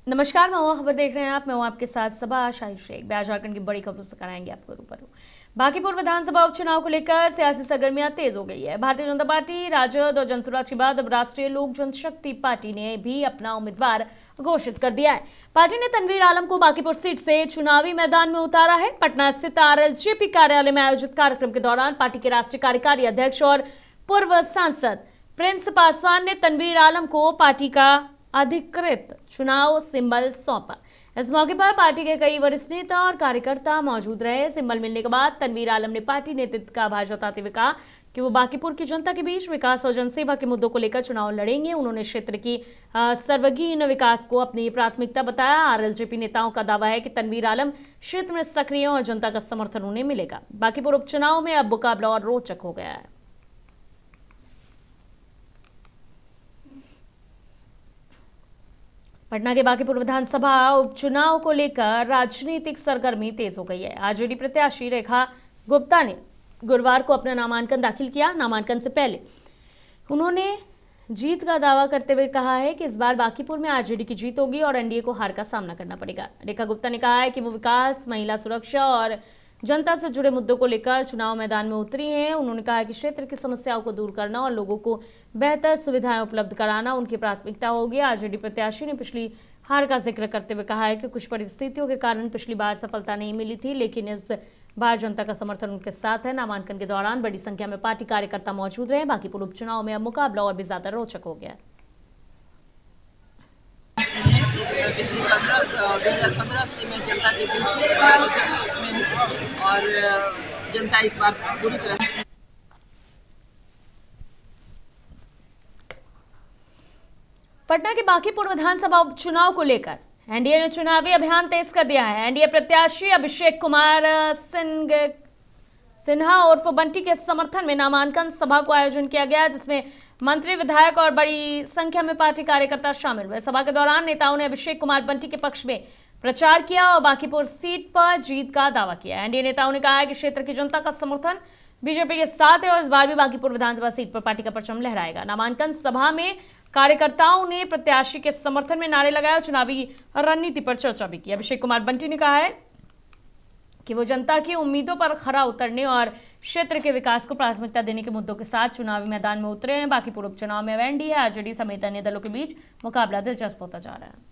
नमस्कार, मैं खबर देख रहे हैं आप। मैं हूं आपके साथ सबा शाही शेख। बिहार झारखंड की बड़ी खबरों से कराएंगे आपको रूबरू। बांकीपुर विधानसभा उपचुनाव को लेकर सियासी सरगर्मियां तेज हो गई है। भारतीय जनता पार्टी, राजद और जनसुराज के बाद अब राष्ट्रीय लोक जनशक्ति पार्टी ने भी अपना उम्मीदवार घोषित कर दिया है। पार्टी ने तनवीर आलम को बांकीपुर सीट से चुनावी मैदान में उतारा है। पटना स्थित आरएलजेपी कार्यालय में आयोजित कार्यक्रम के दौरान पार्टी के राष्ट्रीय कार्यकारी अध्यक्ष और पूर्व सांसद प्रिंस पासवान ने तनवीर आलम को पार्टी का अधिकृत चुनाव सिंबल सौंपा। इस मौके पर पार्टी के कई वरिष्ठ नेता और कार्यकर्ता मौजूद रहे। सिंबल मिलने के बाद तनवीर आलम ने पार्टी नेतृत्व का आभार जताते हुए कहा कि वो बांकीपुर की जनता के बीच विकास और जनसेवा के मुद्दों को लेकर चुनाव लड़ेंगे। उन्होंने क्षेत्र की सर्वगीण विकास को अपनी प्राथमिकता बताया। आरएलजेपी नेताओं का दावा है कि तनवीर आलम क्षेत्र में सक्रिय और जनता का समर्थन उन्हें मिलेगा। बांकीपुर उपचुनाव में अब मुकाबला और रोचक हो गया है। पटना के बांकीपुर विधानसभा उपचुनाव को लेकर राजनीतिक सरगर्मी तेज हो गई है। आरजेडी प्रत्याशी रेखा गुप्ता ने गुरुवार को अपना नामांकन दाखिल किया। नामांकन से पहले उन्होंने जीत का दावा करते हुए कहा है कि इस बार बांकीपुर में आरजेडी की जीत होगी और एनडीए को हार का सामना करना पड़ेगा। रेखा गुप्ता ने कहा है कि वो विकास, महिला सुरक्षा और जनता से जुड़े मुद्दों को लेकर चुनाव मैदान में उतरी हैं। उन्होंने कहा कि क्षेत्र की समस्याओं को दूर करना और लोगों को बेहतर सुविधाएं उपलब्ध कराना उनकी प्राथमिकता होगी। आरजेडी प्रत्याशी ने पिछली हार का जिक्र करते हुए कहा है कि कुछ परिस्थितियों के कारण पिछली बार सफलता नहीं मिली थी, लेकिन इस बार जनता का समर्थन उनके साथ है। नामांकन के दौरान बड़ी संख्या में पार्टी कार्यकर्ता मौजूद रहे। बांकीपुर उपचुनाव में अब मुकाबला और भी ज्यादा रोचक हो गया। पिछले 2015 से मैं जनता के बीच हूँ, जनता के बीच में हूँ और जनता इस बार पूरी तरह से। पटना के बांकीपुर विधानसभा उपचुनाव को लेकर एनडीए ने चुनावी अभियान तेज कर दिया है। एनडीए प्रत्याशी अभिषेक कुमार सिन्हा उर्फ बंटी के समर्थन में नामांकन सभा को आयोजन किया गया, जिसमें मंत्री, विधायक और बड़ी संख्या में पार्टी कार्यकर्ता शामिल हुए। सभा के दौरान नेताओं ने अभिषेक कुमार बंटी के पक्ष में प्रचार किया और बांकीपुर सीट पर जीत का दावा किया। एनडीए नेताओं ने कहा है कि क्षेत्र की जनता का समर्थन बीजेपी के साथ है और इस बार भी बांकीपुर विधानसभा सीट पर पार्टी का परचम लहराएगा। नामांकन सभा में कार्यकर्ताओं ने प्रत्याशी के समर्थन में नारे लगाए और चुनावी रणनीति पर चर्चा भी की। अभिषेक कुमार बंटी ने कहा है कि वो जनता की उम्मीदों पर खरा उतरने और क्षेत्र के विकास को प्राथमिकता देने के मुद्दों के साथ चुनावी मैदान में उतरे हैं। बांकीपुर उपचुनाव में एनडीए, आरजेडी समेत अन्य दलों के बीच मुकाबला दिलचस्प होता जा रहा है।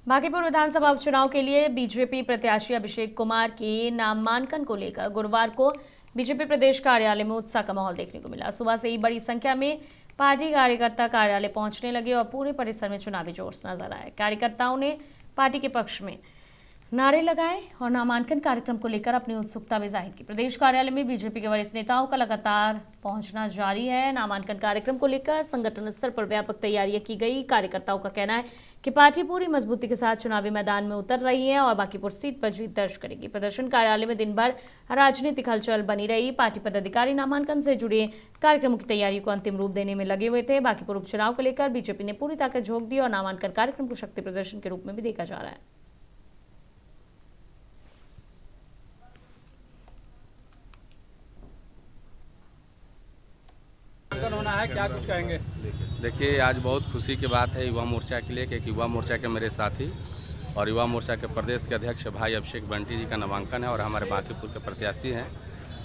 बांकीपुर विधानसभा उपचुनाव के लिए बीजेपी प्रत्याशी अभिषेक कुमार के नामांकन को लेकर गुरुवार को बीजेपी प्रदेश कार्यालय में उत्साह का माहौल देखने को मिला। सुबह से ही बड़ी संख्या में पार्टी कार्यकर्ता कार्यालय पहुंचने लगे और पूरे परिसर में चुनावी जोश नजर आए। कार्यकर्ताओं ने पार्टी के पक्ष में नारे लगाए और नामांकन कार्यक्रम को लेकर अपनी उत्सुकता भी जाहिर की। प्रदेश कार्यालय में बीजेपी के वरिष्ठ नेताओं का लगातार पहुंचना जारी है। नामांकन कार्यक्रम को लेकर संगठन स्तर पर व्यापक तैयारियां की गई। कार्यकर्ताओं का कहना है कि पार्टी पूरी मजबूती के साथ चुनावी मैदान में उतर रही है और बांकीपुर सीट पर जीत दर्ज करेगी। प्रदर्शन कार्यालय में दिन भर राजनीतिक हलचल बनी रही। पार्टी पदाधिकारी नामांकन से जुड़े कार्यक्रमों की तैयारी को अंतिम रूप देने में लगे हुए थे। बांकीपुर उपचुनाव को लेकर बीजेपी ने पूरी ताकत झोंक दी और नामांकन कार्यक्रम को शक्ति प्रदर्शन के रूप में भी देखा जा रहा है। होना है, क्या कुछ कहेंगे? देखिए, आज बहुत खुशी की बात है युवा मोर्चा के लिए कि युवा मोर्चा के मेरे साथी और युवा मोर्चा के प्रदेश के अध्यक्ष भाई अभिषेक बंटी जी का नामांकन है और हमारे बांकीपुर के प्रत्याशी हैं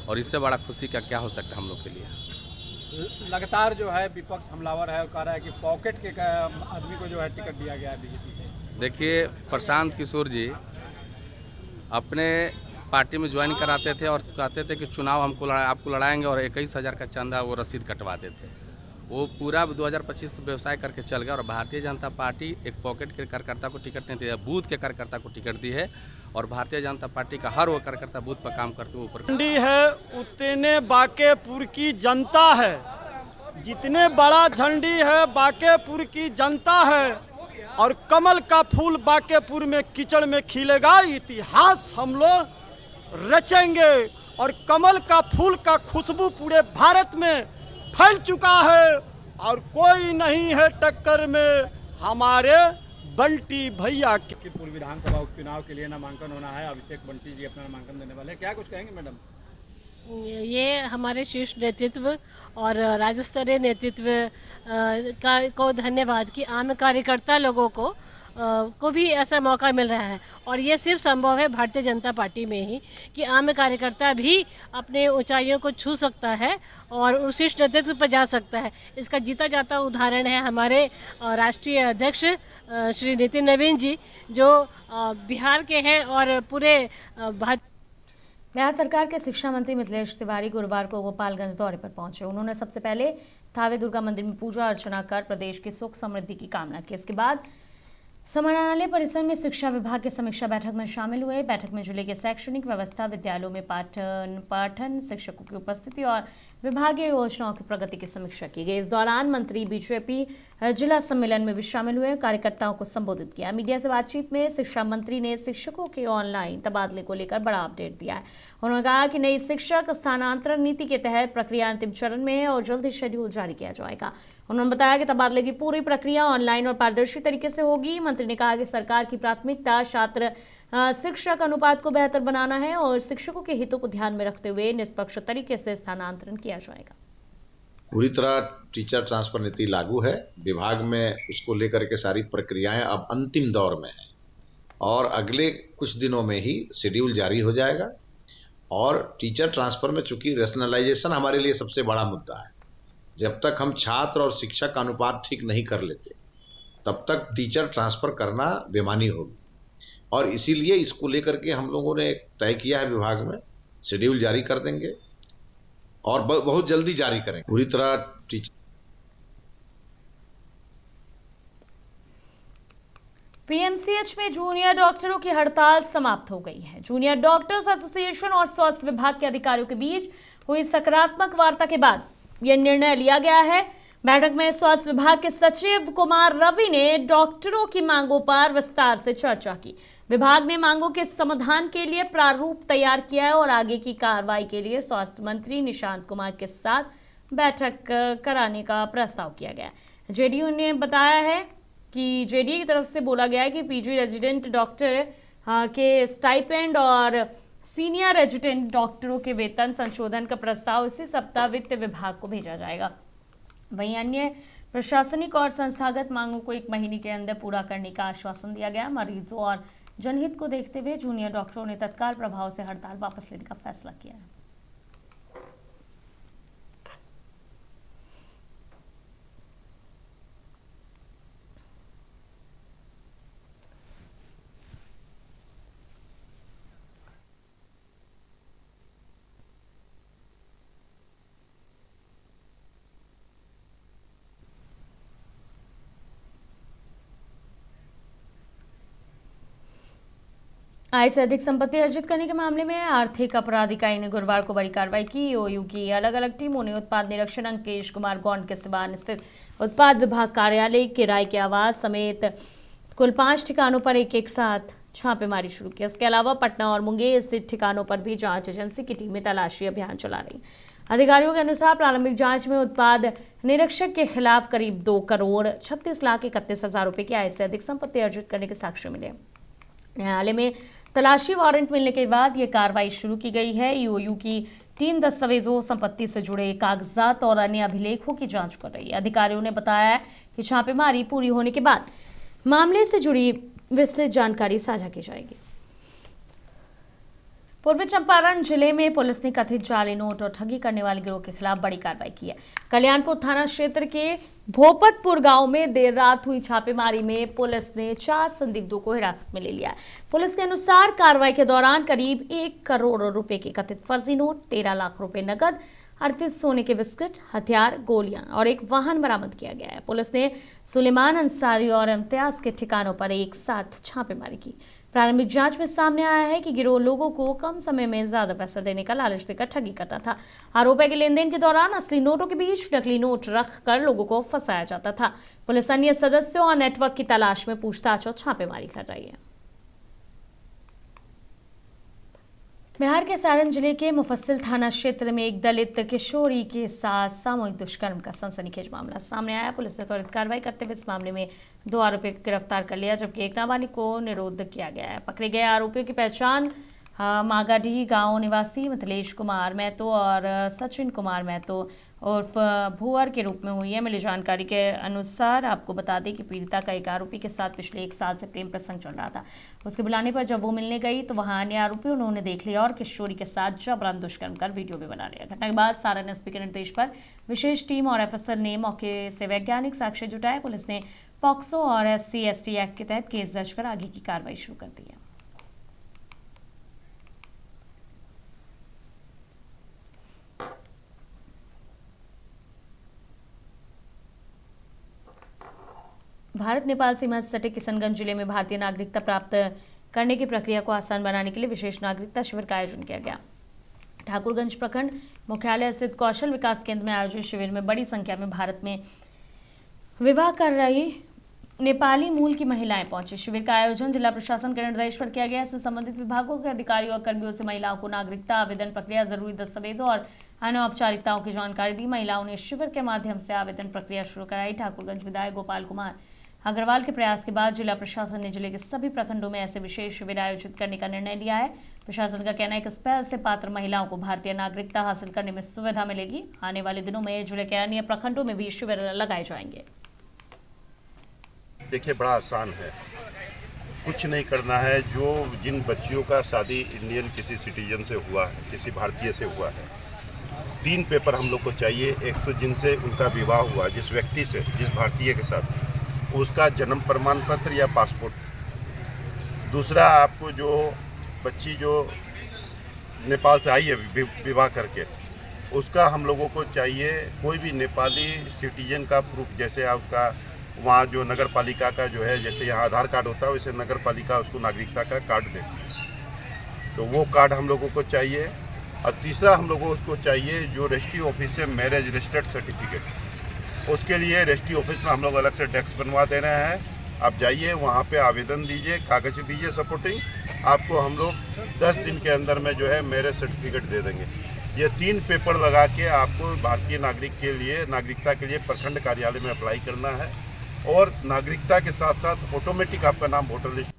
और इससे बड़ा खुशी का क्या हो सकता है हम लोग के लिए। लगातार जो है विपक्ष हमलावर है और कह रहा है कि पॉकेट के आदमी को जो है टिकट दिया गया है बीजेपी से। देखिए, प्रशांत किशोर जी अपने पार्टी में ज्वाइन कराते थे और कहते थे कि चुनाव आपको लड़ाएंगे और 21,000 का चंदा वो रसीद कटवाते थे। वो पूरा 2025 व्यवसाय करके चल गया और भारतीय जनता पार्टी एक पॉकेट के कार्यकर्ता को टिकट नहीं दिया, बूथ के कार्यकर्ता को टिकट दी है और भारतीय जनता पार्टी का हर वो कार्यकर्ता बूथ पर काम करते हुए ऊपर है। उतने बांकीपुर की जनता है, जितने बड़ा झंडी है बांकीपुर की जनता है और कमल का फूल बांकीपुर में कीचड़ में खिलेगा। इतिहास हम लोग रचेंगे और कमल का फूल का खुशबू पूरे भारत में फैल चुका है और कोई नहीं है टक्कर में हमारे बंटी भैया के। पूर्व विधानसभा उपचुनाव के लिए नामांकन होना है, अभिषेक बंटी जी अपना नामांकन देने वाले हैं, क्या कुछ कहेंगे मैडम? ये हमारे शीर्ष नेतृत्व और राज्य स्तरीय नेतृत्व को धन्यवाद कि आम कार्यकर्ता लोगों को भी ऐसा मौका मिल रहा है। और ये सिर्फ संभव है भारतीय जनता पार्टी में ही कि आम कार्यकर्ता भी अपने ऊंचाइयों को छू सकता है और शीर्ष नेतृत्व पर जा सकता है। इसका जीता जाता उदाहरण है हमारे राष्ट्रीय अध्यक्ष श्री नितिन नवीन जी, जो बिहार के हैं और पूरे बिहार सरकार के शिक्षा मंत्री मिथिलेश तिवारी गुरुवार को गोपालगंज दौरे पर पहुंचे। उन्होंने सबसे पहले थावे दुर्गा मंदिर में पूजा अर्चना कर प्रदेश की सुख समृद्धि की कामना की। इसके बाद समाहरणालय परिसर में शिक्षा विभाग की समीक्षा बैठक में शामिल हुए। बैठक में जिले के शैक्षणिक व्यवस्था, विद्यालयों में पाठन, शिक्षकों की उपस्थिति और विभागीय योजनाओं की प्रगति की समीक्षा की गई। इस दौरान मंत्री बीजेपी जिला सम्मेलन में भी शामिल हुए, कार्यकर्ताओं को संबोधित किया। मीडिया से बातचीत में शिक्षा मंत्री ने शिक्षकों के ऑनलाइन तबादले को लेकर बड़ा अपडेट दिया है। उन्होंने कहा कि नई शिक्षक स्थानांतरण नीति के तहत प्रक्रिया अंतिम चरण में है और जल्द ही शेड्यूल जारी किया जाएगा। उन्होंने बताया कि तबादले की पूरी प्रक्रिया ऑनलाइन और पारदर्शी तरीके से होगी। मंत्री ने कहा कि सरकार की प्राथमिकता छात्र शिक्षक अनुपात को बेहतर बनाना है और शिक्षकों के हितों को ध्यान में रखते हुए निष्पक्ष तरीके से स्थानांतरण किया जाएगा। पूरी तरह टीचर ट्रांसफर नीति लागू है। विभाग में उसको लेकर के सारी प्रक्रियाएं अब अंतिम दौर में हैं और अगले कुछ दिनों में ही शेड्यूल जारी हो जाएगा। और टीचर ट्रांसफर में चूंकि रेशनलाइजेशन हमारे लिए सबसे बड़ा मुद्दा है, जब तक हम छात्र और शिक्षक का अनुपात ठीक नहीं कर लेते तब तक टीचर ट्रांसफर करना बेमानी होगी। और इसीलिए इसको लेकर के हम लोगों ने तय किया है, विभाग में शेड्यूल जारी कर देंगे और बहुत जल्दी जारी करेंगे। पूरी तरह टीचर पीएमसीएच में जूनियर डॉक्टरों की हड़ताल समाप्त हो गई है। जूनियर डॉक्टर्स एसोसिएशन और स्वास्थ्य विभाग के अधिकारियों के बीच हुई सकारात्मक वार्ता के बाद यह निर्णय लिया गया है। बैठक में स्वास्थ्य विभाग के सचिव कुमार रवि ने डॉक्टरों की मांगों पर विस्तार से चर्चा की। विभाग ने मांगों के समाधान के लिए प्रारूप तैयार किया है और आगे की कार्रवाई के लिए स्वास्थ्य मंत्री निशांत कुमार के साथ बैठक कराने का प्रस्ताव किया गया। जेडीयू ने बताया है कि जेडीयू की तरफ से बोला गया है कि पीजी रेजिडेंट डॉक्टर के स्टाइपेंड और सीनियर रेजिडेंट डॉक्टरों के वेतन संशोधन का प्रस्ताव इसी सप्ताह वित्त विभाग को भेजा जाएगा। वहीं अन्य प्रशासनिक और संस्थागत मांगों को 1 महीने के अंदर पूरा करने का आश्वासन दिया गया। मरीजों और जनहित को देखते हुए जूनियर डॉक्टरों ने तत्काल प्रभाव से हड़ताल वापस लेने का फैसला किया है। आय से अधिक संपत्ति अर्जित करने के मामले में आर्थिक अपराध इकाई ने गुरुवार को बड़ी कार्रवाई की। ईओयू की अलग अलग टीमों ने उत्पाद निरीक्षण अंकेश कुमार गौंड के सिवान स्थित उत्पाद विभाग कार्यालय, किराए के आवास समेत कुल 5 ठिकानों पर एक साथ छापेमारी शुरू की। इसके अलावा पटना और मुंगेर स्थित ठिकानों पर भी जांच एजेंसी की टीमें तलाशी अभियान चला रही। अधिकारियों के अनुसार प्रारंभिक जांच में उत्पाद निरीक्षक के खिलाफ करीब 2,36,31,000 रुपए की आय से अधिक संपत्ति अर्जित करने के साक्ष्य मिले। न्यायालय में तलाशी वारंट मिलने के बाद यह कार्रवाई शुरू की गई है। ईओयू की टीम दस्तावेजों, संपत्ति से जुड़े कागजात और अन्य अभिलेखों की जांच कर रही है। अधिकारियों ने बताया कि छापेमारी पूरी होने के बाद मामले से जुड़ी विस्तृत जानकारी साझा की जाएगी। पूर्वी चंपारण जिले में पुलिस ने कथित जाली नोट और ठगी करने वाले गिरोह के खिलाफ बड़ी कार्रवाई की है। कल्याणपुर थाना क्षेत्र के भोपतपुर गांव में देर रात हुई छापेमारी में पुलिस ने 4 संदिग्धों को हिरासत में ले लिया है। पुलिस के अनुसार कार्रवाई के दौरान करीब 1 करोड़ रुपए के कथित फर्जी नोट, 13 लाख रुपए नकद, 38 सोने के बिस्किट, हथियार, गोलियां और एक वाहन बरामद किया गया है। पुलिस ने सुलेमान अंसारी और इम्तियाज के ठिकानों पर एक साथ छापेमारी की। प्रारंभिक जांच में सामने आया है कि गिरोह लोगों को कम समय में ज्यादा पैसा देने का लालच देकर ठगी करता था। आरोप है कि लेनदेन के दौरान असली नोटों के बीच नकली नोट रखकर लोगों को फंसाया जाता था। पुलिस अन्य सदस्यों और नेटवर्क की तलाश में पूछताछ और छापेमारी कर रही है। बिहार के सारण जिले के मुफस्सिल थाना क्षेत्र में एक दलित किशोरी के साथ सामूहिक दुष्कर्म का सनसनीखेज मामला सामने आया। पुलिस ने त्वरित कार्रवाई करते हुए इस मामले में 2 आरोपियों को गिरफ्तार कर लिया, जबकि एक नाबालिग को निरुद्ध किया गया है। पकड़े गए आरोपियों की पहचान मागाडीह गांव निवासी मिथिलेश कुमार महतो और सचिन कुमार महतो उर्फ भुअर के रूप में हुई है। मिली जानकारी के अनुसार आपको बता दें कि पीड़िता का एक आरोपी के साथ पिछले 1 साल से प्रेम प्रसंग चल रहा था। उसके बुलाने पर जब वो मिलने गई तो वहां अन्य आरोपी उन्होंने देख लिया और किशोरी के साथ जबरन दुष्कर्म कर वीडियो भी बना लिया। घटना के बाद सारण एसपी के निर्देश पर विशेष टीम और एफएसएल ने मौके से वैज्ञानिक साक्ष्य जुटाए। पुलिस ने पॉक्सो और SC/ST एक्ट के तहत केस दर्ज कर आगे की कार्रवाई शुरू कर दी है। भारत नेपाल सीमा से सटे किशनगंज जिले में भारतीय नागरिकता प्राप्त करने की प्रक्रिया को आसान बनाने के लिए विशेष नागरिकता शिविर का आयोजन किया गया। ठाकुरगंज प्रखंड मुख्यालय स्थित कौशल विकास केंद्र में आयोजित शिविर में बड़ी संख्या में भारत में विवाह कर रही नेपाली मूल की महिलाएं पहुंची। शिविर का आयोजन जिला प्रशासन के निर्देश पर किया गया। इससे संबंधित विभागों के अधिकारियों और कर्मियों से महिलाओं को नागरिकता आवेदन प्रक्रिया, जरूरी दस्तावेजों और अन्य औपचारिकताओं की जानकारी दी। महिलाओं ने शिविर के माध्यम से आवेदन प्रक्रिया शुरू कराई। ठाकुरगंज विधायक गोपाल कुमार अग्रवाल के प्रयास के बाद जिला प्रशासन ने जिले के सभी प्रखंडों में ऐसे विशेष शिविर आयोजित करने का निर्णय लिया है। प्रशासन का कहना है कि इस पहल से पात्र महिलाओं को भारतीय नागरिकता हासिल करने में सुविधा मिलेगी। आने वाले दिनों में जिले के अन्य प्रखंडों में भी शिविर लगाए जाएंगे। देखिए, बड़ा आसान है, कुछ नहीं करना है। जो जिन बच्चियों का शादी इंडियन किसी सिटीजन से हुआ है, किसी भारतीय से हुआ है, 3 पेपर हम लोग को चाहिए। एक तो जिनसे उनका विवाह हुआ, जिस व्यक्ति से, जिस भारतीय के साथ, उसका जन्म प्रमाण पत्र या पासपोर्ट। दूसरा, आपको जो बच्ची जो नेपाल से आई है विवाह करके, उसका हम लोगों को चाहिए कोई भी नेपाली सिटीजन का प्रूफ। जैसे आपका वहाँ जो नगर पालिका का जो है, जैसे यहाँ आधार कार्ड होता है, वैसे नगर पालिका उसको नागरिकता का कार्ड दे, तो वो कार्ड हम लोगों को चाहिए। और तीसरा, हम लोगों को चाहिए जो रजिस्ट्री ऑफिस से मैरिज रजिस्टर्ड सर्टिफिकेट। उसके लिए रजिस्ट्री ऑफिस में हम लोग अलग से डेस्क बनवा दे रहे हैं। आप जाइए, वहाँ पे आवेदन दीजिए, कागज दीजिए सपोर्टिंग, आपको हम लोग 10 दिन के अंदर में जो है मैरिज सर्टिफिकेट दे देंगे। ये 3 पेपर लगा के आपको भारतीय नागरिकता के लिए प्रखंड कार्यालय में अप्लाई करना है, और नागरिकता के साथ साथ ऑटोमेटिक आपका नाम वोटर लिस्ट।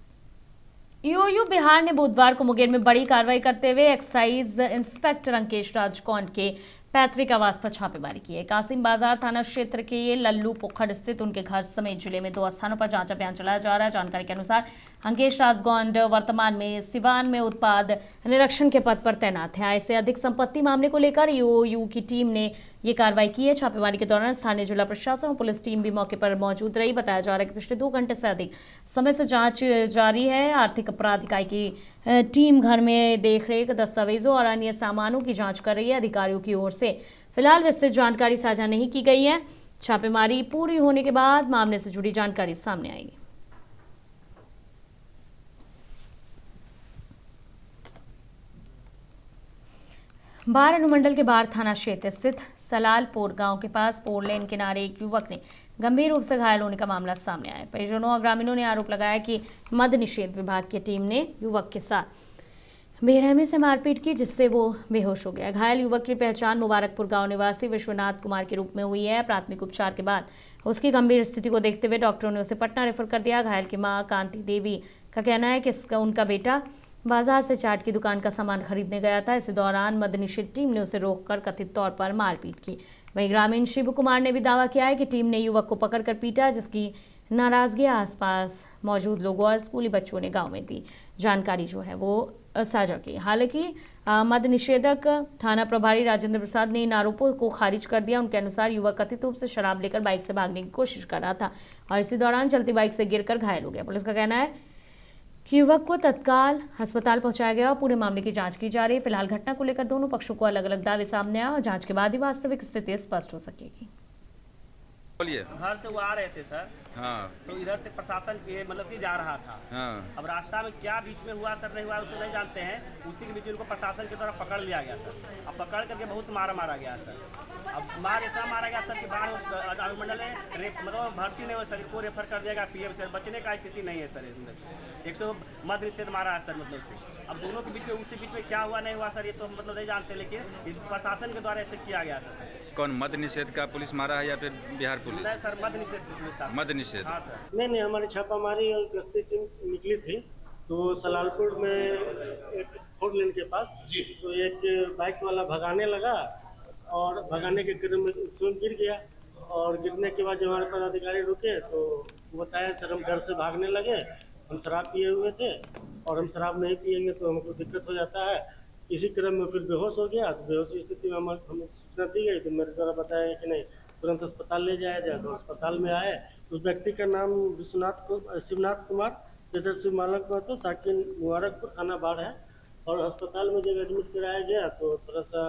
ईओयू बिहार ने बुधवार को मुंगेर में बड़ी कार्रवाई करते हुए एक्साइज इंस्पेक्टर अंकेश राजकौन के पैतृक आवास पर छापेमारी की है। कासिम बाजार थाना क्षेत्र के लल्लू पोखर स्थित उनके घर समेत जिले में 2 स्थानों पर जांच अभियान चलाया जा रहा है। जानकारी के अनुसार अंकेश राजगौंड वर्तमान में सिवान में उत्पाद निरीक्षण के पद पर तैनात है। आय से अधिक संपत्ति मामले को लेकर ईओयू की टीम ने ये कार्रवाई की है। छापेमारी के दौरान स्थानीय जिला प्रशासन और पुलिस टीम भी मौके पर मौजूद रही। बताया जा रहा है कि पिछले 2 घंटे से अधिक समय से जांच जारी है। आर्थिक अपराध इकाई की टीम घर में देखरेख, दस्तावेजों और अन्य सामानों की जांच कर रही है। अधिकारियों की ओर से फिलहाल विस्तृत जानकारी साझा नहीं की गई है। छापेमारी पूरी होने के बाद मामले से जुड़ी जानकारी सामने आएगी। बाढ़ अनुमंडल के बाढ़ थाना क्षेत्र स्थित सलालपुर गांव के पास 4 लेन किनारे एक युवक ने गंभीर रूप से घायल होने का मामला सामने आया। परिजनों और ग्रामीणों ने आरोप लगाया कि मद्य निषेध विभाग की टीम ने युवक के साथ बेरहमी से मारपीट की, जिससे वो बेहोश हो गया। घायल युवक की पहचान मुबारकपुर गांव निवासी विश्वनाथ कुमार के रूप में हुई है। प्राथमिक उपचार के बाद उसकी गंभीर स्थिति को देखते हुए डॉक्टरों ने उसे पटना रेफर कर दिया। घायल की मां कांति देवी का कहना है कि उनका बेटा बाजार से चाट की दुकान का सामान खरीदने गया था। इसी दौरान मद्य निषेध टीम ने उसे रोककर कथित तौर पर मारपीट की। वहीं ग्रामीण शिव कुमार ने भी दावा किया है कि टीम ने युवक को पकड़कर पीटा, जिसकी नाराजगी आसपास मौजूद लोगों और स्कूली बच्चों ने गांव में दी जानकारी जो है वो साझा की। हालांकि मद्य निषेधक थाना प्रभारी राजेंद्र प्रसाद ने इन आरोपों को खारिज कर दिया। उनके अनुसार युवक कथित रूप से शराब लेकर बाइक से भागने की कोशिश कर रहा था और इसी दौरान चलती बाइक से गिरकर घायल हो गया। पुलिस का कहना है कि युवक को तत्काल अस्पताल पहुंचाया गया और पूरे मामले की जांच की जा रही है। फिलहाल घटना को लेकर दोनों पक्षों को अलग अलग दावे सामने आए और जांच के बाद ही वास्तविक स्थिति स्पष्ट हो सकेगी। बोलिए। घर से वो आ रहे थे सर। हाँ। तो इधर से प्रशासन के मतलब कि जा रहा था। हाँ। अब रास्ता में क्या बीच में हुआ सर, नहीं हुआ तो नहीं जानते हैं। उसी के बीच में उनको प्रशासन के द्वारा पकड़ लिया गया सर। अब पकड़ करके बहुत मारा गया सर। अब इतना मारा गया सर कि बाहर अनुमंडल ने मतलब भर्ती नहीं हो सर, इसको रेफर कर दिया पीएम से। बचने का स्थिति नहीं है सर। 100 मद्य निषेध मारा है सर। मतलब अब दोनों के बीच में उसी बीच में क्या हुआ नहीं हुआ सर, ये तो मतलब नहीं जानते, लेकिन प्रशासन के द्वारा ऐसे किया गया सर। कौन मद्य निषेध का पुलिस मारा है या फिर बिहार पुलिस? नहीं सर, मद्य निषेध पुलिस। मद्य निषेध। हाँ सर। नहीं, हमारी छापामारी और गश्ती टीम निकली थी, तो सलालपुर में एक फोर लेन के पास जी। तो एक बाइक वाला भगाने लगा और भगाने के क्रम में स्वयं गिर गया और गिरने के बाद जब हमारे पदाधिकारी रुके तो बताया सर हम घर से भागने लगे, हम शराब पिए हुए थे और हम शराब नहीं पिएंगे तो हमको दिक्कत हो जाता है। इसी क्रम में फिर बेहोश हो गया। तो बेहोश स्थिति में हमें सूचना दी गई तो मेरे द्वारा बताया कि नहीं तुरंत अस्पताल ले जाया जाए। तो अस्पताल में आए उस व्यक्ति का नाम शिवनाथ कुमार जैसे शिव मालक महतो साकिन मुबारकपुर थाना बाढ़ है और अस्पताल में जब एडमिट कराया गया तो थोड़ा सा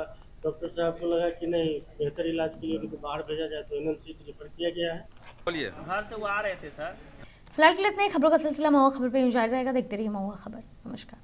डॉक्टर साहब को लगा कि नहीं बेहतर इलाज के लिए उनको बाहर भेजा जाए तो एनएमसी रेफर किया गया है। बोलिए। घर से वो आ रहे थे सर। फिलहाल के लिए इतनी खबरों का सिलसिला महुआ खबर पे यूं जारी रहेगा। देखते रहिए महुआ खबर। नमस्कार।